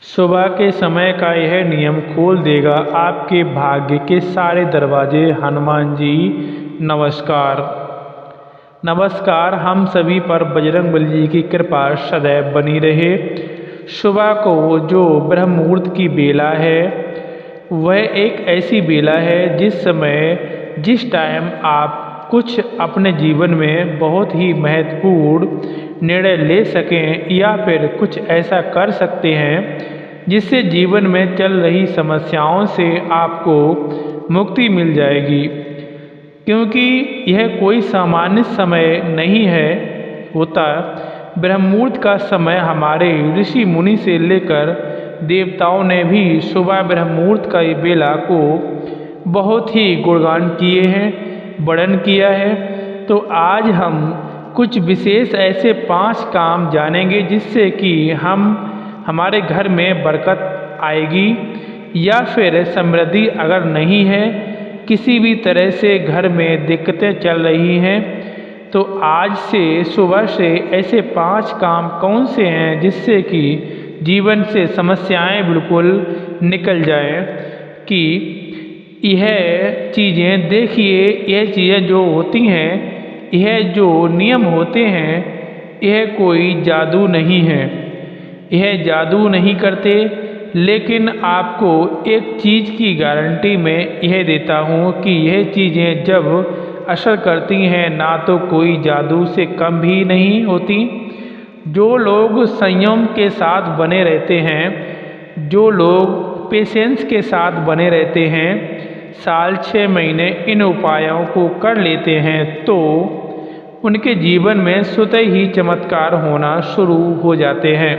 सुबह के समय का यह नियम खोल देगा आपके भाग्य के सारे दरवाजे। हनुमान जी नमस्कार। नमस्कार। हम सभी पर बजरंगबली जी की कृपा सदैव बनी रहे। सुबह को जो ब्रह्म मुहूर्त की बेला है वह एक ऐसी बेला है जिस समय जिस टाइम आप कुछ अपने जीवन में बहुत ही महत्वपूर्ण निर्णय ले सकें या फिर कुछ ऐसा कर सकते हैं जिससे जीवन में चल रही समस्याओं से आपको मुक्ति मिल जाएगी। क्योंकि यह कोई सामान्य समय नहीं है होता। ब्रह्ममुहूर्त का समय हमारे ऋषि मुनि से लेकर देवताओं ने भी सुबह ब्रह्ममुहूर्त का बेला को बहुत ही गुणगान किए हैं, वर्णन किया है। तो आज हम कुछ विशेष ऐसे 5 काम जानेंगे जिससे कि हमारे घर में बरकत आएगी या फिर समृद्धि अगर नहीं है, किसी भी तरह से घर में दिक्कतें चल रही हैं, तो आज से सुबह से ऐसे 5 काम कौन से हैं जिससे कि जीवन से समस्याएं बिल्कुल निकल जाएं। कि यह चीज़ें देखिए, यह चीज़ें जो होती हैं, यह जो नियम होते हैं, यह कोई जादू नहीं है, यह जादू नहीं करते। लेकिन आपको एक चीज़ की गारंटी मैं यह देता हूँ कि यह चीज़ें जब असर करती हैं ना तो कोई जादू से कम भी नहीं होती। जो लोग संयम के साथ बने रहते हैं, जो लोग पेशेंस के साथ बने रहते हैं, साल 6 महीने इन उपायों को कर लेते हैं तो उनके जीवन में स्वतः ही चमत्कार होना शुरू हो जाते हैं।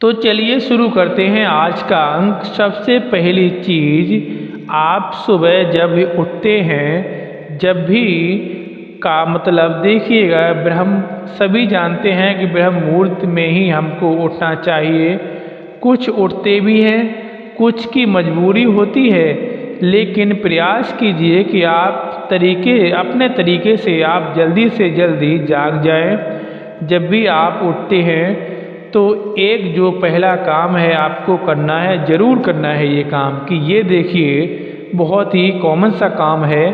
तो चलिए शुरू करते हैं आज का अंक। सबसे पहली चीज़, आप सुबह जब भी उठते हैं, जब भी का मतलब देखिएगा, सभी जानते हैं कि ब्रह्म मुहूर्त में ही हमको उठना चाहिए। कुछ उठते भी हैं, कुछ की मजबूरी होती है, लेकिन प्रयास कीजिए कि आप अपने तरीके से आप जल्दी से जल्दी जाग जाएं। जब भी आप उठते हैं तो एक जो पहला काम है आपको करना है, ज़रूर करना है ये काम। कि ये देखिए, बहुत ही कॉमन सा काम है।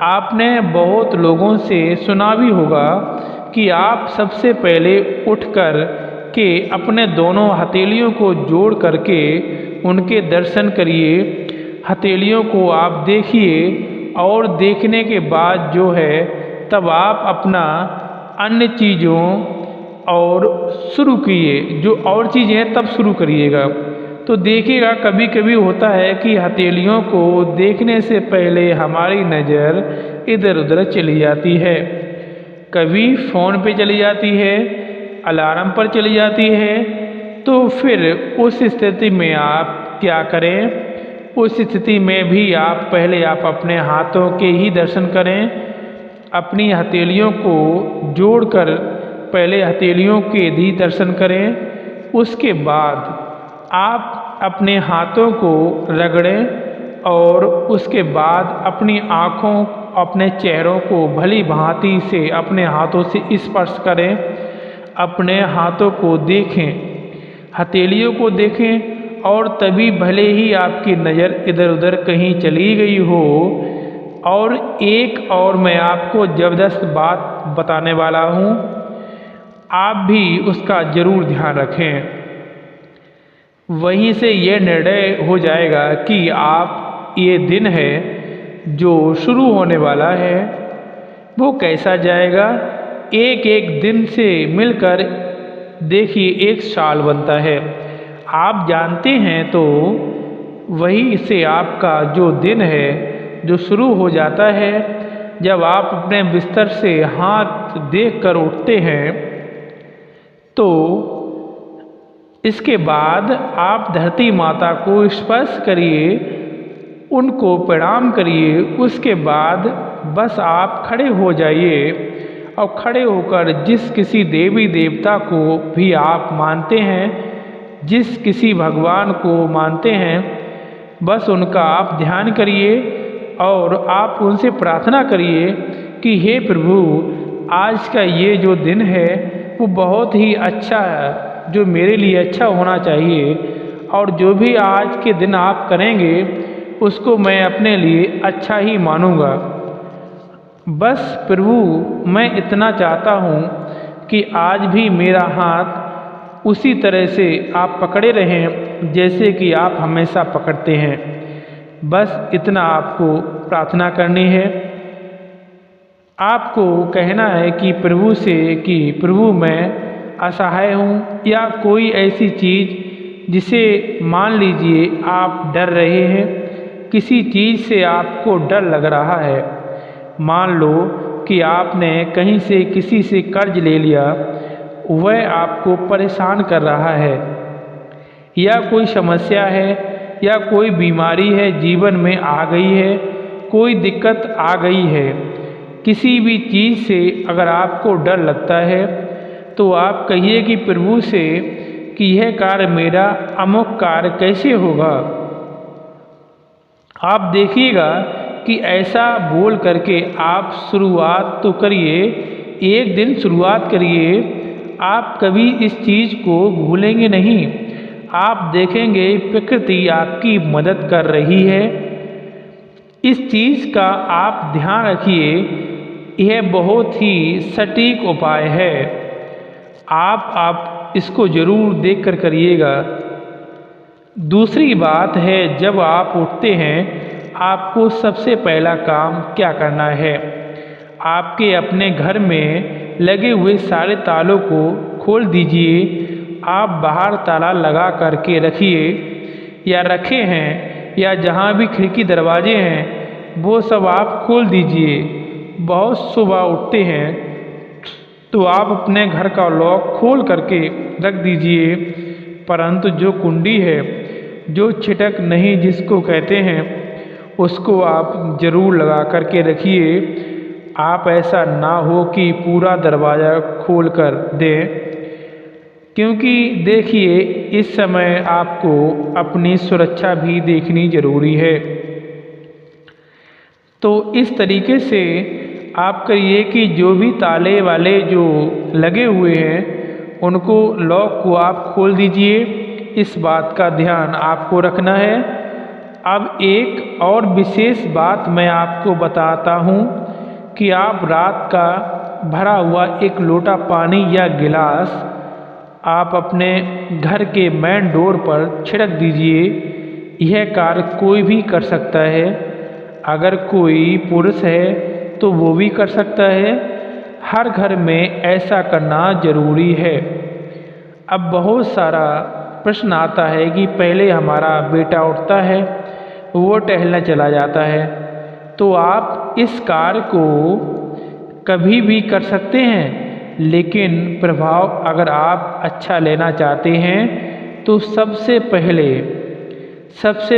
आपने बहुत लोगों से सुना भी होगा कि आप सबसे पहले उठकर के अपने दोनों हथेलियों को जोड़ करके उनके दर्शन करिए। हथेलियों को आप देखिए और देखने के बाद जो है तब आप अपना अन्य चीज़ों और शुरू किए, जो और चीज़ें हैं तब शुरू करिएगा। तो देखिएगा, कभी कभी होता है कि हथेलियों को देखने से पहले हमारी नज़र इधर उधर चली जाती है। कभी फ़ोन पे चली जाती है, अलार्म पर चली जाती है। तो फिर उस स्थिति में आप क्या करें? उस स्थिति में भी आप पहले अपने हाथों के ही दर्शन करें। अपनी हथेलियों को जोड़कर पहले हथेलियों के भी दर्शन करें। उसके बाद आप अपने हाथों को रगड़ें और उसके बाद अपनी आँखों, अपने चेहरों को भली भांति से अपने हाथों से स्पर्श करें। अपने हाथों को देखें, हथेलियों को देखें, और तभी भले ही आपकी नज़र इधर उधर कहीं चली गई हो। और एक और मैं आपको ज़बरदस्त बात बताने वाला हूँ, आप भी उसका ज़रूर ध्यान रखें। वहीं से ये निर्णय हो जाएगा कि आप ये दिन है जो शुरू होने वाला है वो कैसा जाएगा। एक एक दिन से मिलकर देखिए 1 साल बनता है। आप जानते हैं, तो वहीं से आपका जो दिन है जो शुरू हो जाता है, जब आप अपने बिस्तर से हाथ देख कर उठते हैं तो इसके बाद आप धरती माता को स्पर्श करिए, उनको प्रणाम करिए। उसके बाद बस आप खड़े हो जाइए और खड़े होकर जिस किसी देवी देवता को भी आप मानते हैं, जिस किसी भगवान को मानते हैं, बस उनका आप ध्यान करिए और आप उनसे प्रार्थना करिए कि हे प्रभु, आज का ये जो दिन है वो बहुत ही अच्छा जो मेरे लिए अच्छा होना चाहिए और जो भी आज के दिन आप करेंगे उसको मैं अपने लिए अच्छा ही मानूँगा। बस प्रभु, मैं इतना चाहता हूँ कि आज भी मेरा हाथ उसी तरह से आप पकड़े रहें जैसे कि आप हमेशा पकड़ते हैं। बस इतना आपको प्रार्थना करनी है। आपको कहना है कि प्रभु से कि प्रभु, मैं असहाय हूँ, या कोई ऐसी चीज़ जिसे मान लीजिए आप डर रहे हैं, किसी चीज़ से आपको डर लग रहा है। मान लो कि आपने कहीं से किसी से कर्ज ले लिया, वह आपको परेशान कर रहा है, या कोई समस्या है या कोई बीमारी है जीवन में आ गई है, कोई दिक्कत आ गई है। किसी भी चीज़ से अगर आपको डर लगता है तो आप कहिए कि प्रभु से कि यह कार्य मेरा अमुक कार्य कैसे होगा। आप देखिएगा कि ऐसा बोल करके आप शुरुआत तो करिए, एक दिन शुरुआत करिए, आप कभी इस चीज़ को भूलेंगे नहीं। आप देखेंगे प्रकृति आपकी मदद कर रही है। इस चीज़ का आप ध्यान रखिए, यह बहुत ही सटीक उपाय है। आप इसको ज़रूर देख कर करिएगा। दूसरी बात है, जब आप उठते हैं आपको सबसे पहला काम क्या करना है? आपके अपने घर में लगे हुए सारे तालों को खोल दीजिए। आप बाहर ताला लगा करके रखिए या रखे हैं, या जहाँ भी खिड़की दरवाजे हैं वो सब आप खोल दीजिए। बहुत सुबह उठते हैं तो आप अपने घर का लॉक खोल करके रख दीजिए, परंतु जो कुंडी है, जो छिटक नहीं जिसको कहते हैं, उसको आप ज़रूर लगा करके रखिए। आप ऐसा ना हो कि पूरा दरवाज़ा खोल कर दें, क्योंकि देखिए इस समय आपको अपनी सुरक्षा भी देखनी ज़रूरी है। तो इस तरीके से आप करिए कि जो भी ताले वाले जो लगे हुए हैं उनको, लॉक को आप खोल दीजिए। इस बात का ध्यान आपको रखना है। अब एक और विशेष बात मैं आपको बताता हूँ कि आप रात का भरा हुआ एक लोटा पानी या गिलास आप अपने घर के मेन डोर पर छिड़क दीजिए। यह कार्य कोई भी कर सकता है। अगर कोई पुरुष है तो वो भी कर सकता है। हर घर में ऐसा करना ज़रूरी है। अब बहुत सारा प्रश्न आता है कि पहले हमारा बेटा उठता है, वो टहलने चला जाता है, तो आप इस कार्य को कभी भी कर सकते हैं, लेकिन प्रभाव अगर आप अच्छा लेना चाहते हैं तो सबसे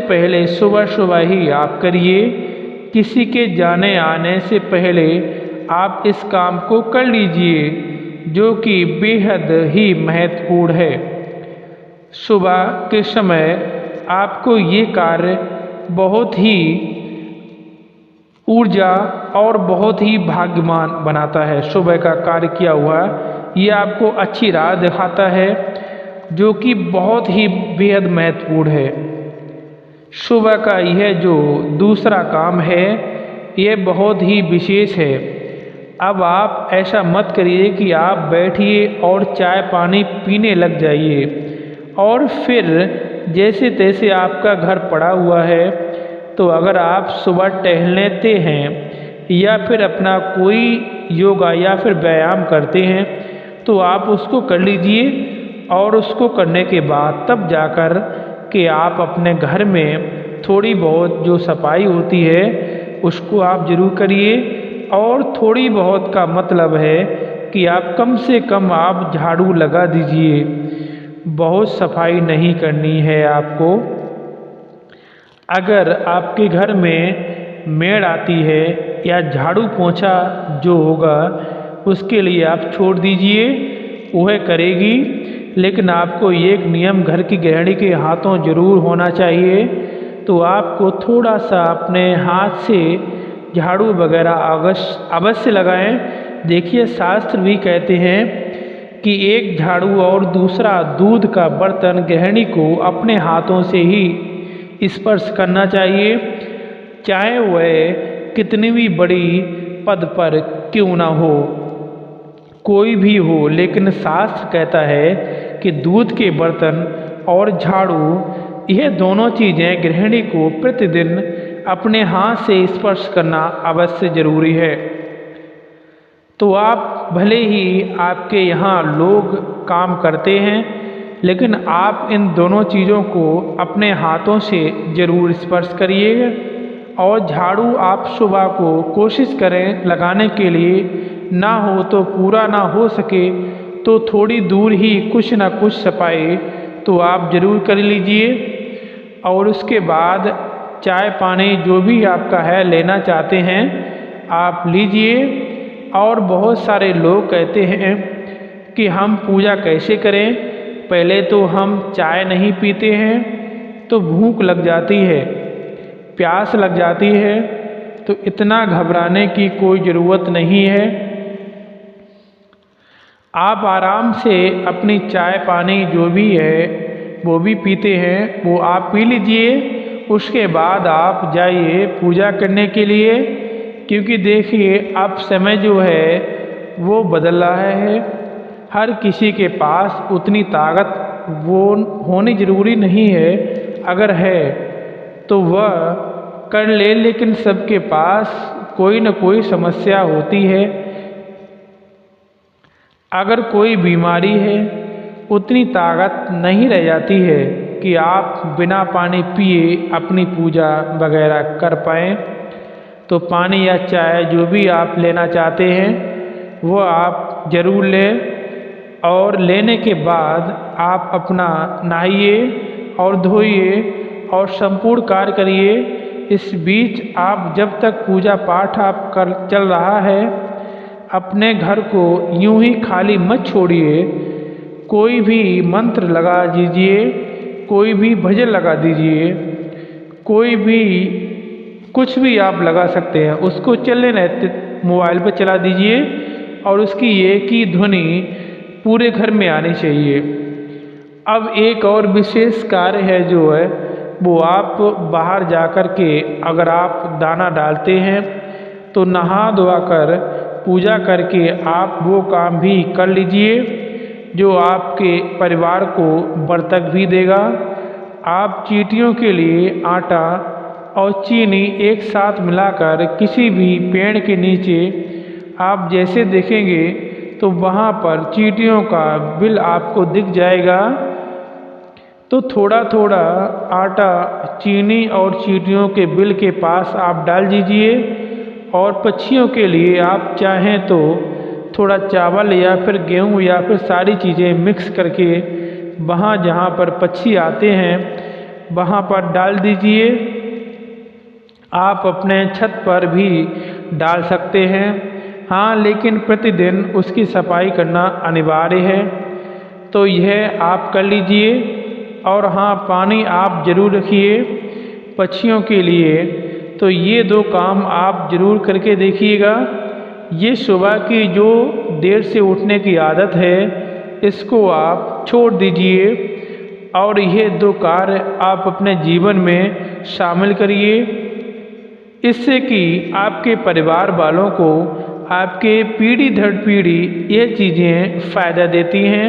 पहले सुबह सुबह ही आप करिए। किसी के जाने आने से पहले आप इस काम को कर लीजिए, जो कि बेहद ही महत्वपूर्ण है। सुबह के समय आपको ये कार्य बहुत ही ऊर्जा और बहुत ही भाग्यवान बनाता है। सुबह का कार्य किया हुआ ये आपको अच्छी राह दिखाता है, जो कि बहुत ही बेहद महत्वपूर्ण है। सुबह का यह जो दूसरा काम है ये बहुत ही विशेष है। अब आप ऐसा मत करिए कि आप बैठिए और चाय पानी पीने लग जाइए और फिर जैसे तैसे आपका घर पड़ा हुआ है। तो अगर आप सुबह टहल लेते हैं या फिर अपना कोई योगा या फिर व्यायाम करते हैं तो आप उसको कर लीजिए, और उसको करने के बाद तब जाकर कि आप अपने घर में थोड़ी बहुत जो सफाई होती है उसको आप ज़रूर करिए। और थोड़ी बहुत का मतलब है कि आप कम से कम आप झाड़ू लगा दीजिए। बहुत सफाई नहीं करनी है आपको। अगर आपके घर में मेड़ आती है या झाड़ू पोंछा जो होगा उसके लिए आप छोड़ दीजिए, वह करेगी। लेकिन आपको एक नियम घर की गृहिणी के हाथों ज़रूर होना चाहिए। तो आपको थोड़ा सा अपने हाथ से झाड़ू वगैरह अवश्य लगाएं। देखिए शास्त्र भी कहते हैं कि एक झाड़ू और दूसरा दूध का बर्तन गृहिणी को अपने हाथों से ही स्पर्श करना चाहिए, चाहे वह कितनी भी बड़ी पद पर क्यों ना हो, कोई भी हो। लेकिन शास्त्र कहता है कि दूध के बर्तन और झाड़ू, यह दोनों चीज़ें गृहिणी को प्रतिदिन अपने हाथ से स्पर्श करना अवश्य जरूरी है। तो आप भले ही आपके यहाँ लोग काम करते हैं, लेकिन आप इन दोनों चीज़ों को अपने हाथों से ज़रूर स्पर्श करिएगा। और झाड़ू आप सुबह को कोशिश करें लगाने के लिए, ना हो तो पूरा ना हो सके तो थोड़ी दूर ही कुछ ना कुछ सफाई तो आप ज़रूर कर लीजिए। और उसके बाद चाय पानी जो भी आपका है लेना चाहते हैं आप लीजिए। और बहुत सारे लोग कहते हैं कि हम पूजा कैसे करें, पहले तो हम चाय नहीं पीते हैं तो भूख लग जाती है, प्यास लग जाती है, तो इतना घबराने की कोई ज़रूरत नहीं है। आप आराम से अपनी चाय पानी जो भी है वो भी पीते हैं वो आप पी लीजिए। उसके बाद आप जाइए पूजा करने के लिए, क्योंकि देखिए अब समय जो है वो बदल रहा है। हर किसी के पास उतनी ताकत वो होनी ज़रूरी नहीं है, अगर है तो वह कर ले, लेकिन सबके पास कोई न कोई समस्या होती है। अगर कोई बीमारी है उतनी ताकत नहीं रह जाती है कि आप बिना पानी पिए अपनी पूजा वगैरह कर पाएँ। तो पानी या चाय जो भी आप लेना चाहते हैं वो आप ज़रूर लें। और लेने के बाद आप अपना नहाइए और धोइए और संपूर्ण कार्य करिए। इस बीच आप जब तक पूजा पाठ आप कर चल रहा है अपने घर को यूं ही खाली मत छोड़िए। कोई भी मंत्र लगा दीजिए, कोई भी भजन लगा दीजिए, कोई भी कुछ भी आप लगा सकते हैं, उसको चलने मोबाइल पर चला दीजिए और उसकी एक ही ध्वनि पूरे घर में आनी चाहिए। अब एक और विशेष कार्य है जो है वो आप बाहर जा कर के अगर आप दाना डालते हैं तो नहा धोआ कर पूजा करके आप वो काम भी कर लीजिए जो आपके परिवार को बरकत भी देगा। आप चींटियों के लिए आटा और चीनी एक साथ मिलाकर किसी भी पेड़ के नीचे आप जैसे देखेंगे तो वहाँ पर चींटियों का बिल आपको दिख जाएगा। तो थोड़ा थोड़ा आटा चीनी और चींटियों के बिल के पास आप डाल दीजिए। और पक्षियों के लिए आप चाहें तो थोड़ा चावल या फिर गेहूँ या फिर सारी चीज़ें मिक्स करके वहाँ जहाँ पर पक्षी आते हैं वहाँ पर डाल दीजिए। आप अपने छत पर भी डाल सकते हैं, हाँ, लेकिन प्रतिदिन उसकी सफाई करना अनिवार्य है। तो यह आप कर लीजिए। और हाँ, पानी आप ज़रूर रखिए पक्षियों के लिए। तो ये दो काम आप ज़रूर करके देखिएगा। ये सुबह की जो देर से उठने की आदत है इसको आप छोड़ दीजिए और ये दो कार्य आप अपने जीवन में शामिल करिए। इससे कि आपके परिवार वालों को आपके पीढ़ी दर पीढ़ी ये चीज़ें फ़ायदा देती हैं।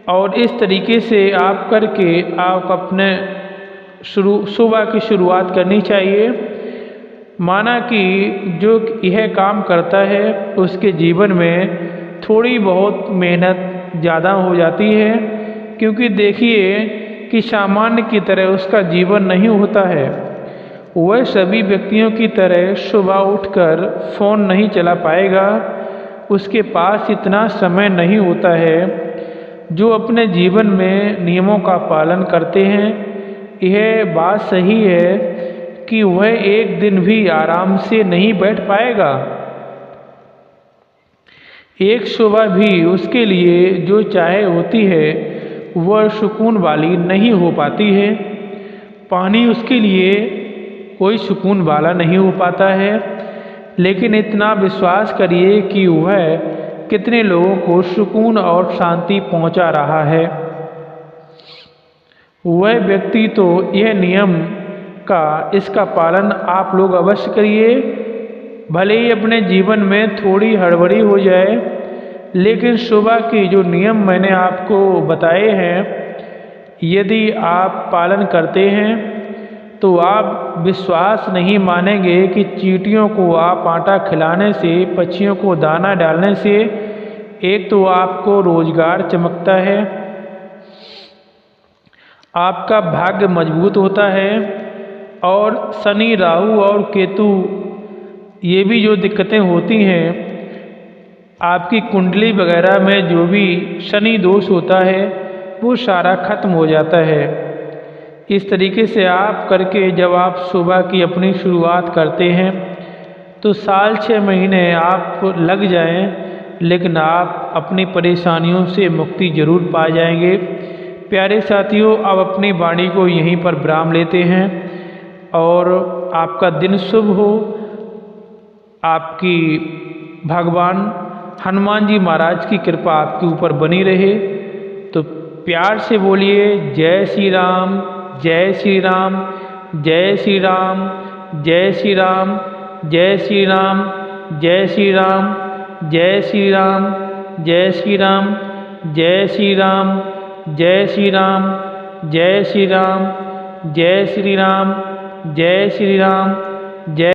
और इस तरीके से आप करके आप अपने सुबह की शुरुआत करनी चाहिए। माना कि जो यह काम करता है उसके जीवन में थोड़ी बहुत मेहनत ज़्यादा हो जाती है, क्योंकि देखिए कि सामान्य की तरह उसका जीवन नहीं होता है। वह सभी व्यक्तियों की तरह सुबह उठकर फ़ोन नहीं चला पाएगा, उसके पास इतना समय नहीं होता है। जो अपने जीवन में नियमों का पालन करते हैं, यह बात सही है कि वह एक दिन भी आराम से नहीं बैठ पाएगा। एक सुबह भी उसके लिए जो चाय होती है वह सुकून वाली नहीं हो पाती है। पानी उसके लिए कोई सुकून वाला नहीं हो पाता है। लेकिन इतना विश्वास करिए कि वह कितने लोगों को सुकून और शांति पहुंचा रहा है। वह व्यक्ति तो यह नियम इसका पालन आप लोग अवश्य करिए। भले ही अपने जीवन में थोड़ी हड़बड़ी हो जाए, लेकिन सुबह की जो नियम मैंने आपको बताए हैं, यदि आप पालन करते हैं तो आप विश्वास नहीं मानेंगे कि चींटियों को आप आटा खिलाने से, पक्षियों को दाना डालने से एक तो आपको रोजगार चमकता है, आपका भाग्य मजबूत होता है, और शनि, राहु और केतु ये भी जो दिक्कतें होती हैं, आपकी कुंडली वगैरह में जो भी शनि दोष होता है वो सारा खत्म हो जाता है। इस तरीके से आप करके जब आप सुबह की अपनी शुरुआत करते हैं तो साल 6 महीने आप लग जाएं, लेकिन आप अपनी परेशानियों से मुक्ति जरूर पा जाएंगे। प्यारे साथियों, अब अपनी वाणी को यहीं पर विराम लेते हैं और आपका दिन शुभ हो। आपकी भगवान हनुमान जी महाराज की कृपा आपके ऊपर बनी रहे। तो प्यार से बोलिए जय श्री राम, जय श्री राम, जय श्री राम, जय श्री राम, जय श्री राम, जय श्री राम, जय श्री राम, जय श्री राम, जय श्री राम, जय श्री राम, जय श्री राम, जय श्री राम, जय श्री राम, जय